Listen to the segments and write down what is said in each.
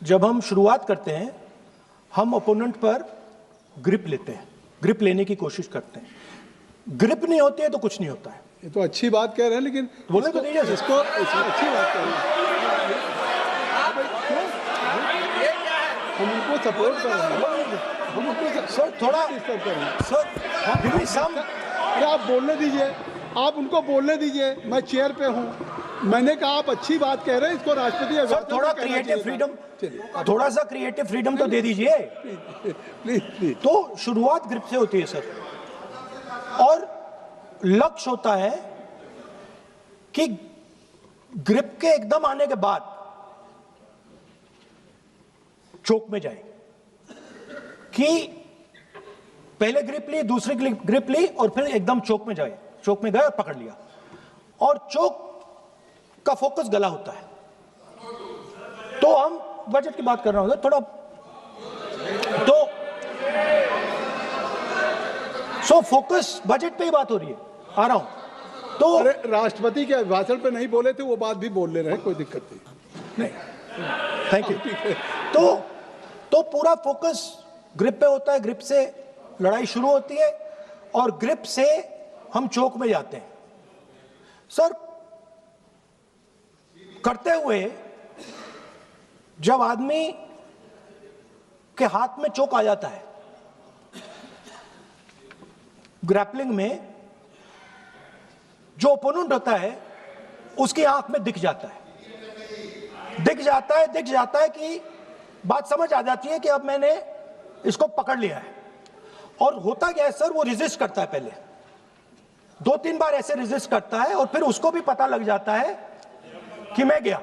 जब हम शुरुआत करते हैं हम ओपोनेंट पर ग्रिप लेते हैं, ग्रिप लेने की कोशिश करते हैं। ग्रिप नहीं होती है तो कुछ नहीं होता है। ये तो अच्छी बात कह रहे हैं, लेकिन बोले तो दीजिए इसको अच्छी बात कह रहे हैं, हम उनको सपोर्ट कर रहे हैं, हम उनको सर थोड़ा डिस्टर्ब कर रहे हैं। सर गिव मी सम। अरे आप बोलने दीजिए, आप उनको बोलने दीजिए। मैं चेयर पे हूँ, मैंने कहा आप अच्छी बात कह रहे हैं, इसको राष्ट्रपति सर थोड़ा क्रिएटिव फ्रीडम, थोड़ा सा क्रिएटिव फ्रीडम तो दे दीजिए। प्लीज। तो शुरुआत ग्रिप से होती है सर, और लक्ष्य होता है कि ग्रिप के एकदम आने के बाद चोक में जाए, कि पहले ग्रिप ली, दूसरी ग्रिप ली और फिर एकदम चोक में जाए। चोक में गए और पकड़ लिया, और चोक का फोकस गला होता है। तो हम बजट की बात कर रहा हूं थोड़ा, तो सो फोकस बजट पे ही बात हो रही है, आ रहा हूं। तो अरे राष्ट्रपति के भाषण पे नहीं बोले थे, वो बात भी बोल ले रहे हैं, कोई दिक्कत नहीं। Thank you. तो पूरा फोकस ग्रिप पे होता है, ग्रिप से लड़ाई शुरू होती है और ग्रिप से हम चोक में जाते हैं। सर करते हुए जब आदमी के हाथ में चोक आ जाता है ग्रैपलिंग में, जो ओपोनेंट होता है उसकी आंख में दिख जाता है कि बात समझ आ जाती है कि अब मैंने इसको पकड़ लिया है। और होता क्या है सर, वो रेजिस्ट करता है, पहले 2-3 बार ऐसे रेजिस्ट करता है और फिर उसको भी पता लग जाता है कि मैं गया,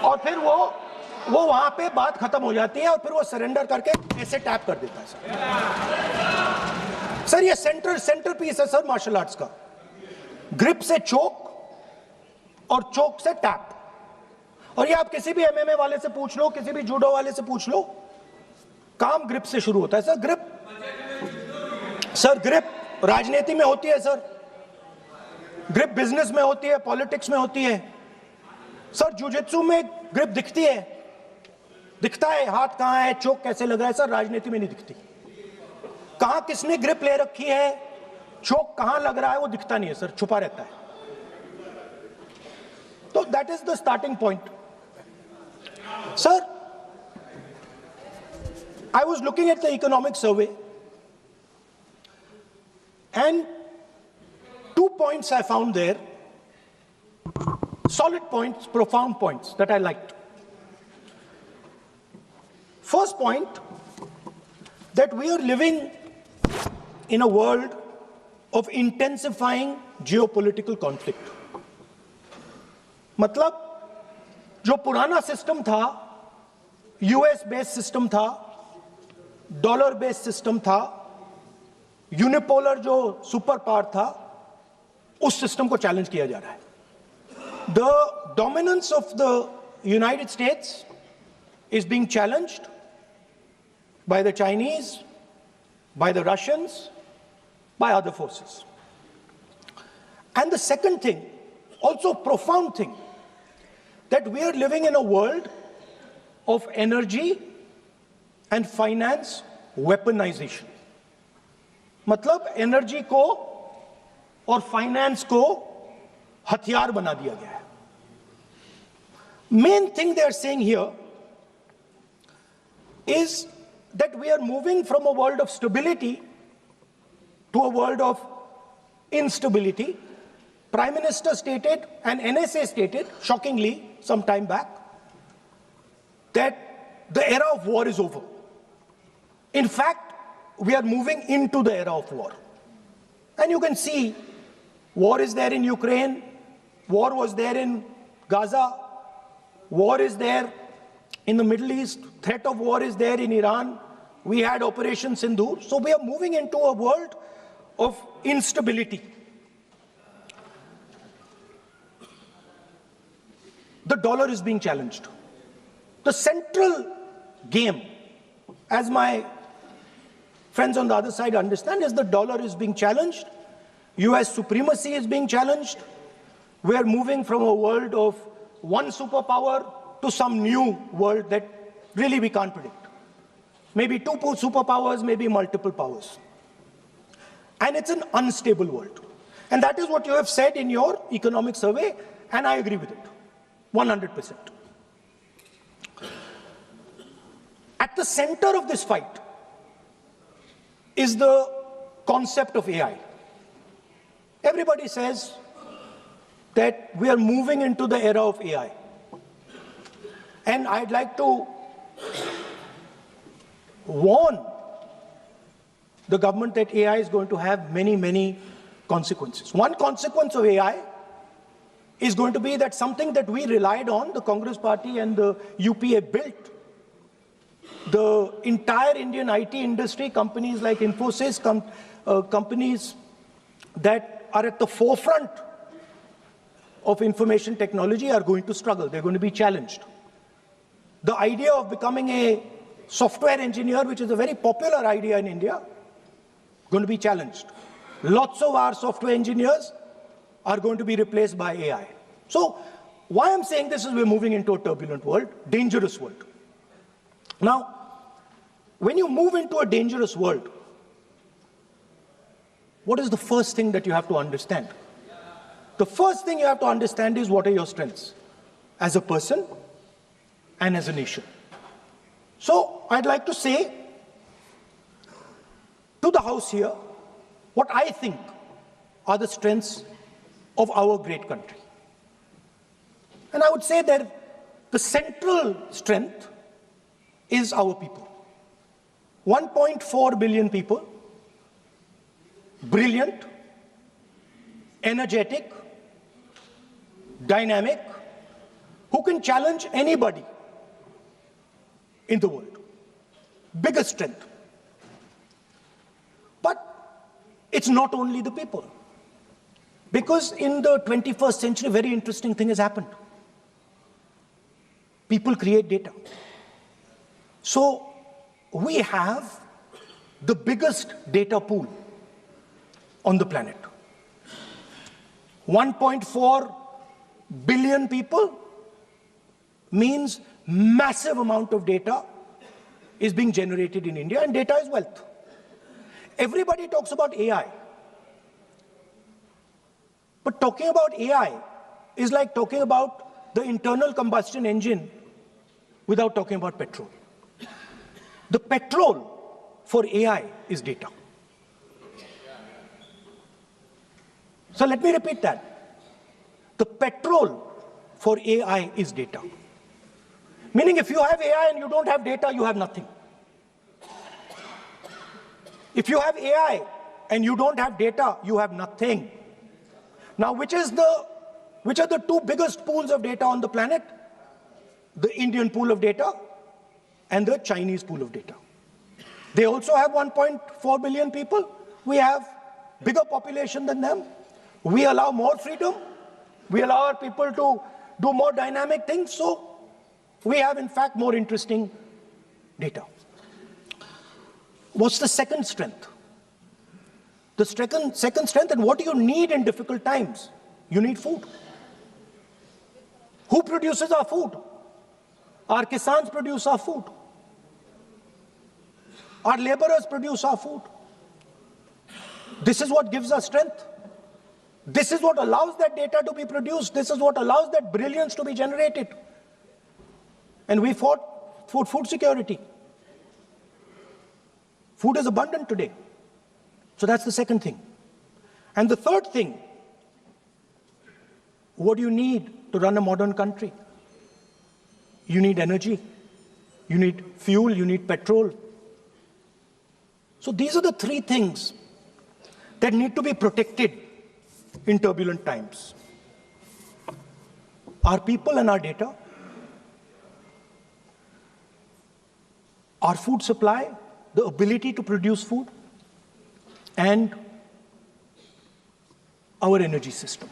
और फिर वो वहां पे बात खत्म हो जाती है और फिर वो सरेंडर करके ऐसे टैप कर देता है सर। ये सेंटर पीस है सर मार्शल आर्ट्स का, ग्रिप से चोक और चोक से टैप। और ये आप किसी भी एमएमए वाले से पूछ लो, किसी भी जूडो वाले से पूछ लो, काम ग्रिप से शुरू होता है सर। ग्रिप राजनीति में होती है सर, ग्रिप बिजनेस में होती है, पॉलिटिक्स में होती है सर। जुजित्सु में ग्रिप दिखता है, हाथ कहां है, चोक कैसे लग रहा है सर, राजनीति में नहीं दिखती। कहां किसने ग्रिप ले रखी है, चोक कहां लग रहा है, वो दिखता नहीं है सर, छुपा रहता है। तो that is the starting point sir. I was looking at the economic survey and 2 points I found there, solid points, profound points that I liked. First point, that we are living in a world of intensifying geopolitical conflict. मतलब जो पुराना system था, US based system था, dollar based system था, unipolar जो super power था, उस system को चैलेंज किया जा रहा है। The dominance of the United states is being challenged by the Chinese, by the Russians, by other forces. And the second thing, also profound thing, that we are living in a world of energy and finance weaponization. मतलब energy को और finance को हथियार बना दिया गया है। Main thing they are saying here is that we are moving from a world of stability to a world of instability. Prime Minister stated and NSA stated, shockingly, some time back, that the era of war is over. In fact, we are moving into the era of war. And you can see, war is there in Ukraine, war was there in Gaza, war is there in the Middle East, threat of war is there in Iran, we had Operation Sindoor. So we are moving into a world of instability. The dollar is being challenged. The central game, as my friends on the other side understand, is the dollar is being challenged. US supremacy is being challenged. We are moving from a world of one superpower to some new world that really we can't predict. Maybe two superpowers, maybe multiple powers. And it's an unstable world. And that is what you have said in your economic survey, and I agree with it, 100%. At the center of this fight is the concept of AI. Everybody says that we are moving into the era of AI. And I'd like to warn the government that AI is going to have many, many consequences. One consequence of AI is going to be that something that we relied on, the Congress Party and the UPA built, the entire Indian IT industry, companies like Infosys, companies that are at the forefront of information technology are going to struggle. They're going to be challenged. The idea of becoming a software engineer, which is a very popular idea in India, going to be challenged. Lots of our software engineers are going to be replaced by AI. So why I'm saying this is we're moving into a turbulent world, dangerous world. Now, when you move into a dangerous world, what is the first thing that you have to understand? The first thing you have to understand is what are your strengths as a person and as a nation. So I'd like to say to the House here what I think are the strengths of our great country. And I would say that the central strength is our people. 1.4 billion people, brilliant, energetic, dynamic, who can challenge anybody in the world. Biggest strength. But it's not only the people. Because in the 21st century, a very interesting thing has happened. People create data. So we have the biggest data pool on the planet. 1.4 billion people means massive amount of data is being generated in India, and data is wealth. Everybody talks about AI. But talking about AI is like talking about the internal combustion engine without talking about petrol. The petrol for AI is data. So let me repeat that. The petrol for AI is data. Meaning if you have AI and you don't have data, you have nothing. If you have AI and you don't have data, you have nothing. Now, which are the two biggest pools of data on the planet? The Indian pool of data and the Chinese pool of data. They also have 1.4 billion people. We have bigger population than them. We allow more freedom. We allow our people to do more dynamic things. So we have, in fact, more interesting data. What's the second strength? The second strength, and what do you need in difficult times? You need food. Who produces our food? Our kisans produce our food. Our laborers produce our food. This is what gives us strength. This is what allows that data to be produced. This is what allows that brilliance to be generated. And we fought for food security. Food is abundant today. So that's the second thing. And the third thing, what do you need to run a modern country? You need energy. You need fuel. You need petrol. So these are the three things that need to be protected in turbulent times. Our people and our data, our food supply, the ability to produce food, and our energy system.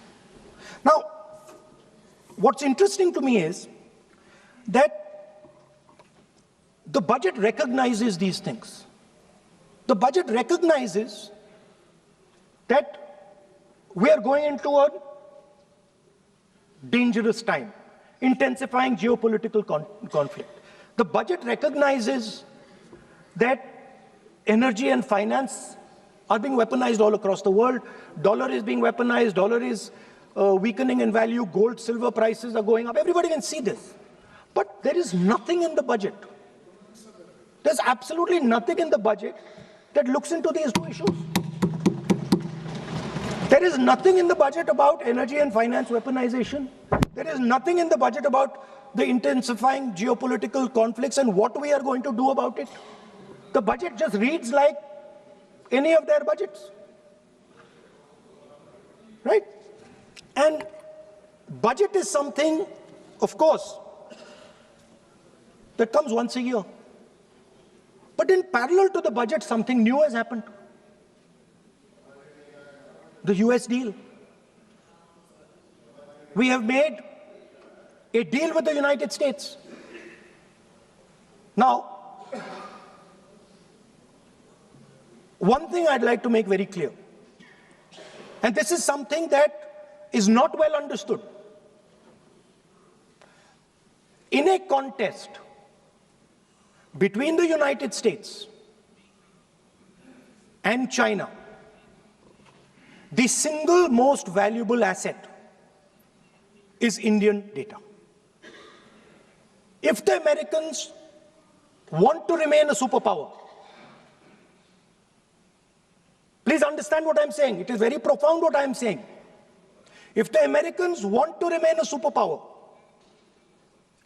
Now, what's interesting to me is that the budget recognizes these things. The budget recognizes that we are going into a dangerous time, intensifying geopolitical conflict. The budget recognizes that energy and finance are being weaponized all across the world. Dollar is being weaponized, dollar is weakening in value, gold, silver prices are going up. Everybody can see this. But there is nothing in the budget. There's absolutely nothing in the budget that looks into these two issues. There is nothing in the budget about energy and finance weaponization. There is nothing in the budget about the intensifying geopolitical conflicts and what we are going to do about it. The budget just reads like any of their budgets, right? And budget is something, of course, that comes once a year. But in parallel to the budget, something new has happened. The US deal. We have made a deal with the United States. Now, one thing I'd like to make very clear, and this is something that is not well understood. In a contest between the United States and China, the single most valuable asset is Indian data. If the Americans want to remain a superpower, please understand what I'm saying. It is very profound what I'm saying. If the Americans want to remain a superpower,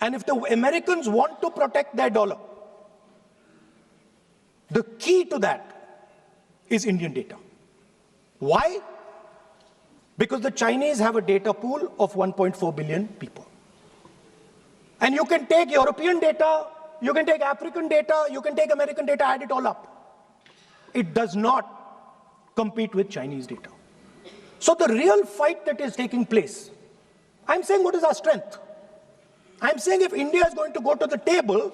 and if the Americans want to protect their dollar, the key to that is Indian data. Why? Because the Chinese have a data pool of 1.4 billion people. And you can take European data, you can take African data, you can take American data, add it all up. It does not compete with Chinese data. So the real fight that is taking place, I'm saying what is our strength? I'm saying if India is going to go to the table,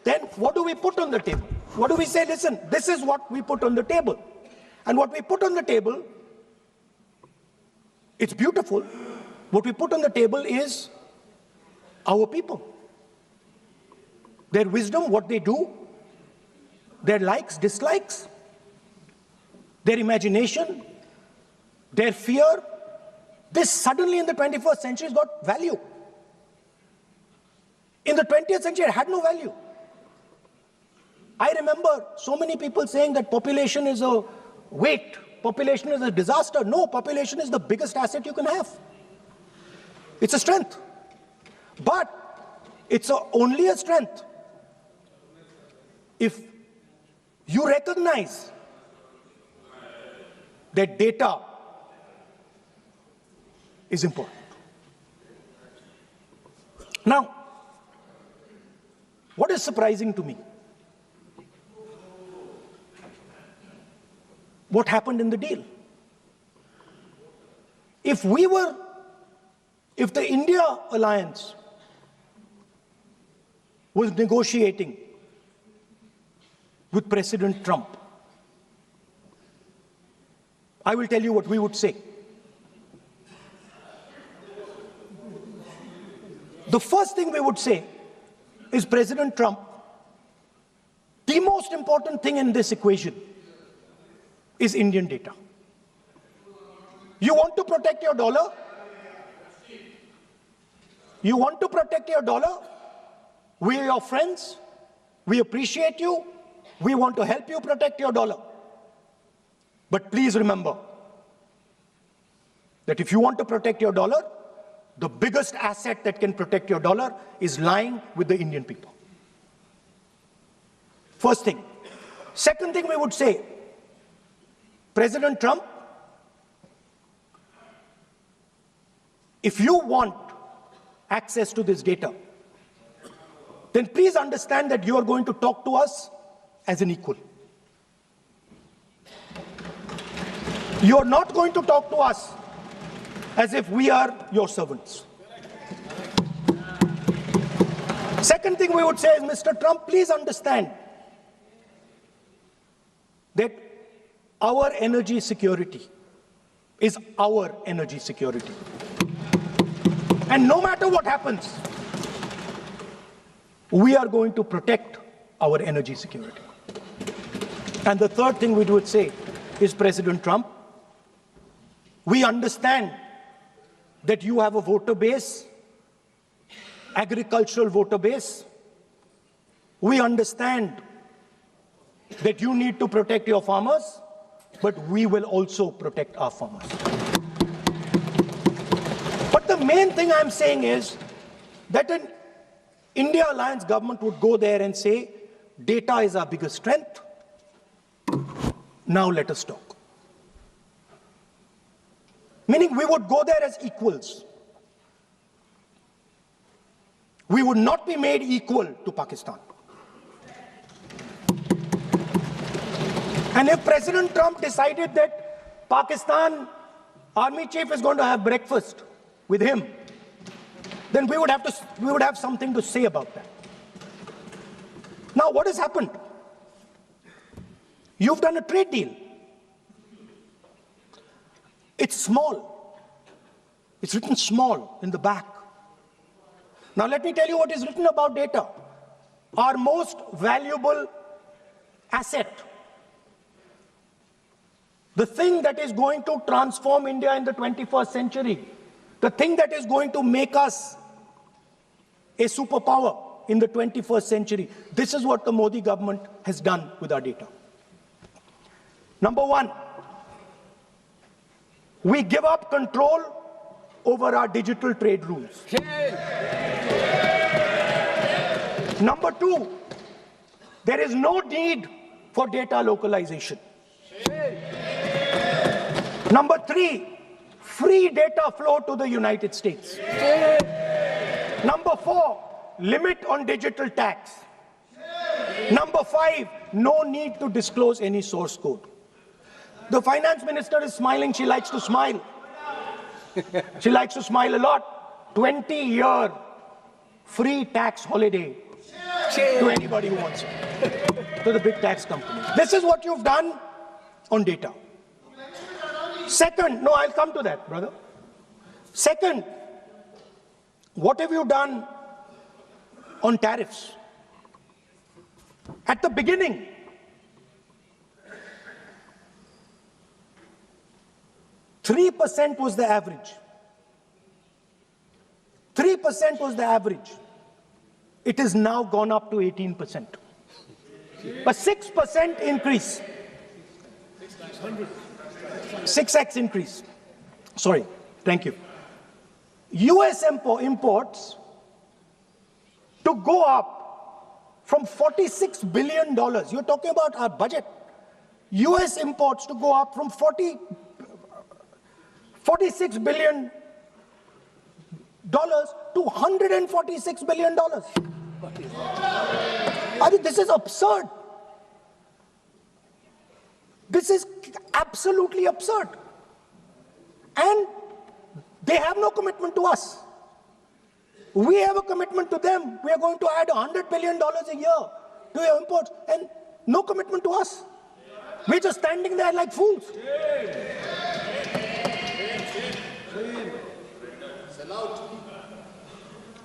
then what do we put on the table? What do we say? Listen, this is what we put on the table. And what we put on the table, it's beautiful. What we put on the table is our people. Their wisdom, what they do, their likes, dislikes, their imagination, their fear. This suddenly in the 21st century has got value. In the 20th century, it had no value. I remember so many people saying that population is a weight, population is a disaster. No, population is the biggest asset you can have. It's a strength. But it's only a strength if you recognize that data is important. Now, what is surprising to me? What happened in the deal? If the India alliance was negotiating with President Trump, I will tell you what we would say. The first thing we would say is, President Trump, the most important thing in this equation is Indian data. You want to protect your dollar? You want to protect your dollar? We are your friends. We appreciate you. We want to help you protect your dollar. But please remember that if you want to protect your dollar, the biggest asset that can protect your dollar is lying with the Indian people. First thing. Second thing we would say, President Trump, if you want access to this data, then please understand that you are going to talk to us as an equal. You are not going to talk to us as if we are your servants. Second thing we would say is, Mr. Trump, please understand that our energy security is our energy security. And no matter what happens, we are going to protect our energy security. And the third thing we would say is, President Trump, we understand that you have a voter base, agricultural voter base. We understand that you need to protect your farmers, but we will also protect our farmers. But the main thing I'm saying is that an India Alliance government would go there and say, data is our biggest strength. Now let us talk. Meaning we would go there as equals. We would not be made equal to Pakistan. And if President Trump decided that Pakistan army chief is going to have breakfast with him, then we would have something to say about that. Now, what has happened? You've done a trade deal. It's small. It's written small in the back. Now, let me tell you what is written about data. Our most valuable asset, the thing that is going to transform India in the 21st century, the thing that is going to make us a superpower in the 21st century. This is what the Modi government has done with our data. Number one, we give up control over our digital trade rules. Number two, there is no need for data localization. Number three, free data flow to the United States. Number four, limit on digital tax. Number five, no need to disclose any source code. The finance minister is smiling. She likes to smile. She likes to smile a lot. 20-year free tax holiday to anybody who wants it, to the big tax companies. This is what you've done on data. Second, no, I'll come to that, brother. Second, what have you done on tariffs? At the beginning, %3 was the average. 3% was the average. It has now gone up to 18%. A 6% increase. 6x increase. Sorry, thank you. US imports to go up from $46 billion. You're talking about our budget. US imports to go up from $46 billion to $146 billion. I mean, this is absurd. This is absolutely absurd. And they have no commitment to us. We have a commitment to them. We are going to add $100 billion a year to your imports, and no commitment to us. We're just standing there like fools.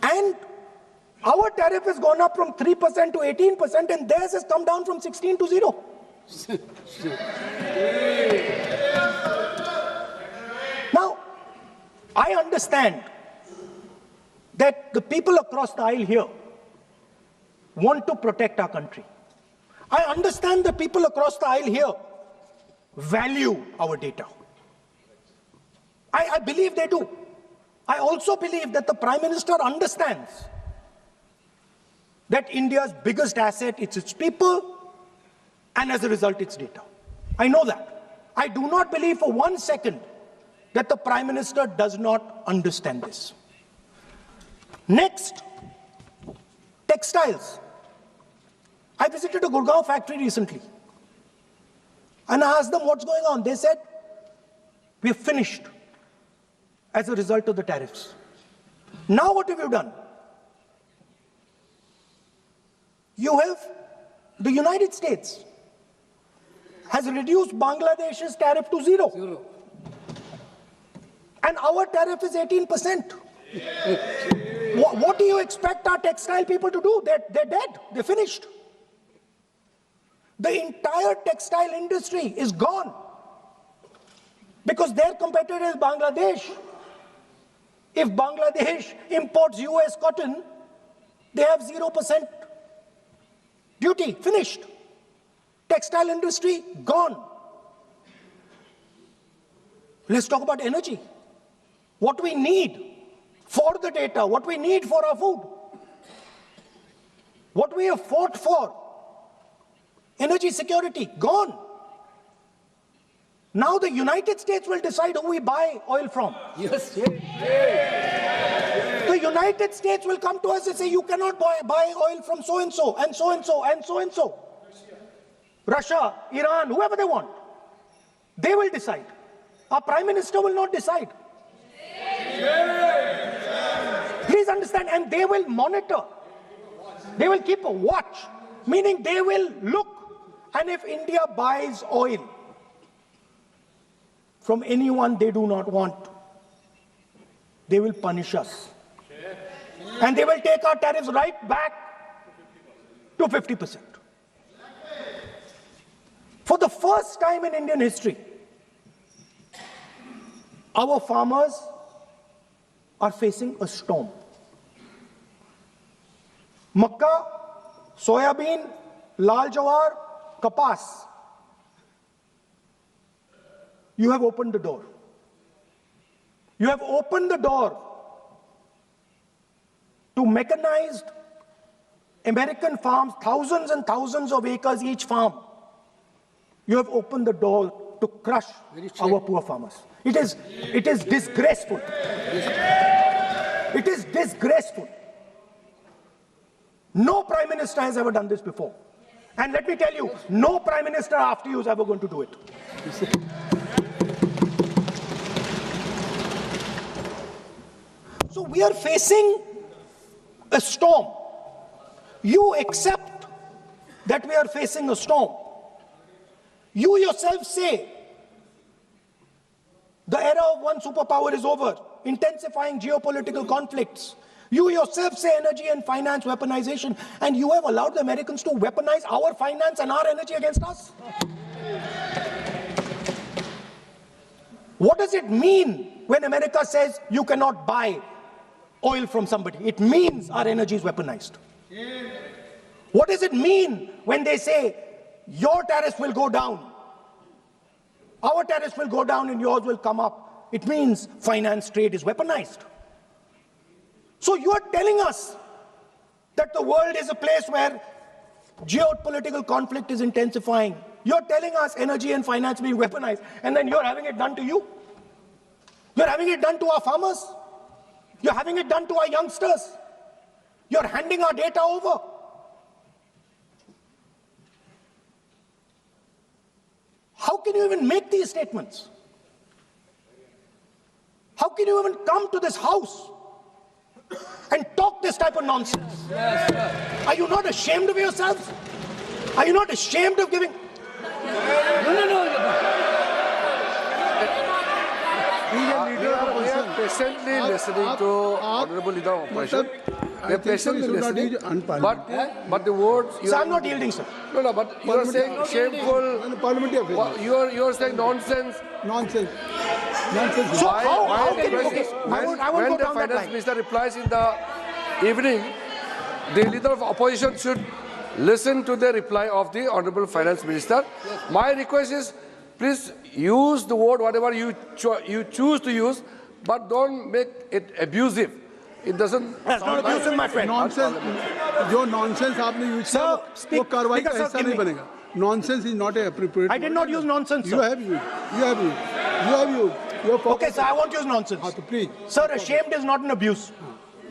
And our tariff has gone up from 3% to 18%, and theirs has come down from 16 to 0. Now, I understand that the people across the aisle here want to protect our country. I understand the people across the aisle here value our data. I believe they do. I also believe that the Prime Minister understands that India's biggest asset is its people, and as a result, its data. I know that. I do not believe for 1 second that the Prime Minister does not understand this. Next, textiles. I visited a Gurgaon factory recently, and I asked them what's going on. They said, we're finished as a result of the tariffs. Now what have you done? You have, the United States has reduced Bangladesh's tariff to 0. And our tariff is 18%. What do you expect our textile people to do? They're dead. They're finished. The entire textile industry is gone because their competitor is Bangladesh. If Bangladesh imports US cotton, they have 0% duty. Finished. Textile industry gone. Let's talk about energy. What we need for the data, what we need for our food, what we have fought for, energy security, gone. Now the United States will decide who we buy oil from. Yes. The United States will come to us and say, you cannot buy oil from so-and-so, and so-and-so, and so-and-so. Russia, Iran, whoever they want. They will decide. Our Prime Minister will not decide. Please understand, and they will monitor. They will keep a watch, meaning they will look, and if India buys oil from anyone they do not want, they will punish us. And they will take our tariffs right back to 50%. For the first time in Indian history, our farmers are facing a storm. Makkah, soybean, lal jawar, kapas. You have opened the door. You have opened the door to mechanized American farms, thousands and thousands of acres each farm. You have opened the door to crush our poor farmers. It is disgraceful. It is disgraceful. No Prime Minister has ever done this before. And let me tell you, no Prime Minister after you is ever going to do it. So we are facing a storm. You accept that we are facing a storm. You yourself say the era of one superpower is over, intensifying geopolitical conflicts. You yourself say energy and finance weaponization, and you have allowed the Americans to weaponize our finance and our energy against us. What does it mean when America says you cannot buy oil from somebody? It means our energy is weaponized. What does it mean when they say your tariffs will go down, our tariffs will go down and yours will come up? It means finance trade is weaponized. So you are telling us that the world is a place where geopolitical conflict is intensifying. You're telling us energy and finance being weaponized, and then you're having it done to you. You're having it done to our farmers. You're having it done to our youngsters. You're handing our data over. How can you even make these statements? How can you even come to this house and talk this type of nonsense? Yes, Are you not ashamed of yourselves? Are you not ashamed of giving? No. We are patiently listening to Honorable Leader of Opposition. We are patiently listening. But the words... So I'm not yielding, sir. No, but you are saying shameful... You are saying nonsense. Nonsense. So how can you... When the Finance Minister replies in the evening, the Leader of Opposition should listen to the reply of the Honorable Finance Minister. Yes. My request is, please use the word whatever you choose to use, but don't make it abusive. It doesn't... That's not abusive, my friend. Nonsense. जो nonsense आपने use किया वो कार्रवाई का हिस्सा नहीं बनेगा. Nonsense is not appropriate. I did not use nonsense, sir. You have used. Okay, sir, I won't use nonsense. Please. Sir, ashamed is not an abuse.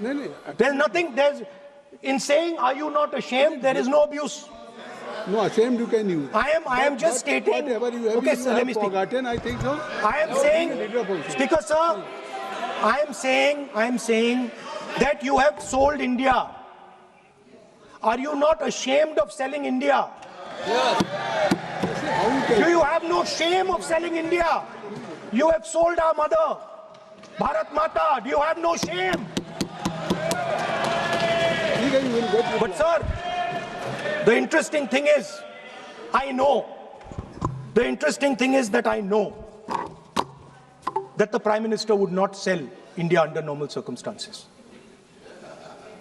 No. There's nothing, in saying, are you not ashamed, there is no abuse. No, ashamed you can use. I am just stating. Whatever you have, okay, sir, let me speak. Forgotten, I think so. I am saying, Speaker, sir, I am saying that you have sold India. Are you not ashamed of selling India? Yes. Do you have no shame of selling India? You have sold our mother, Bharat Mata. Do you have no shame? today you will get. But sir, the interesting thing is, I know that the Prime Minister would not sell India under normal circumstances.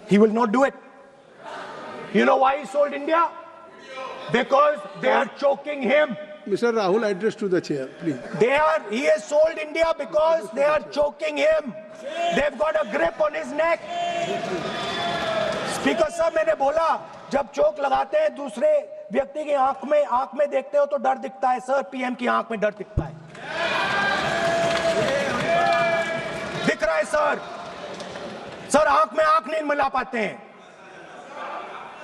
He will not do it. You know why he sold India? Because they are choking him. Mr. Rahul, address to the chair, please. He has sold India because they are choking him. They've got a grip on his neck. Speaker साहब, मैंने बोला जब चोक लगाते हैं दूसरे व्यक्ति की आंख में देखते हो तो डर दिखता है सर, पीएम की आंख में डर दिखता है, दिख रहा है सर, आंख में आंख नहीं मिला पाते हैं।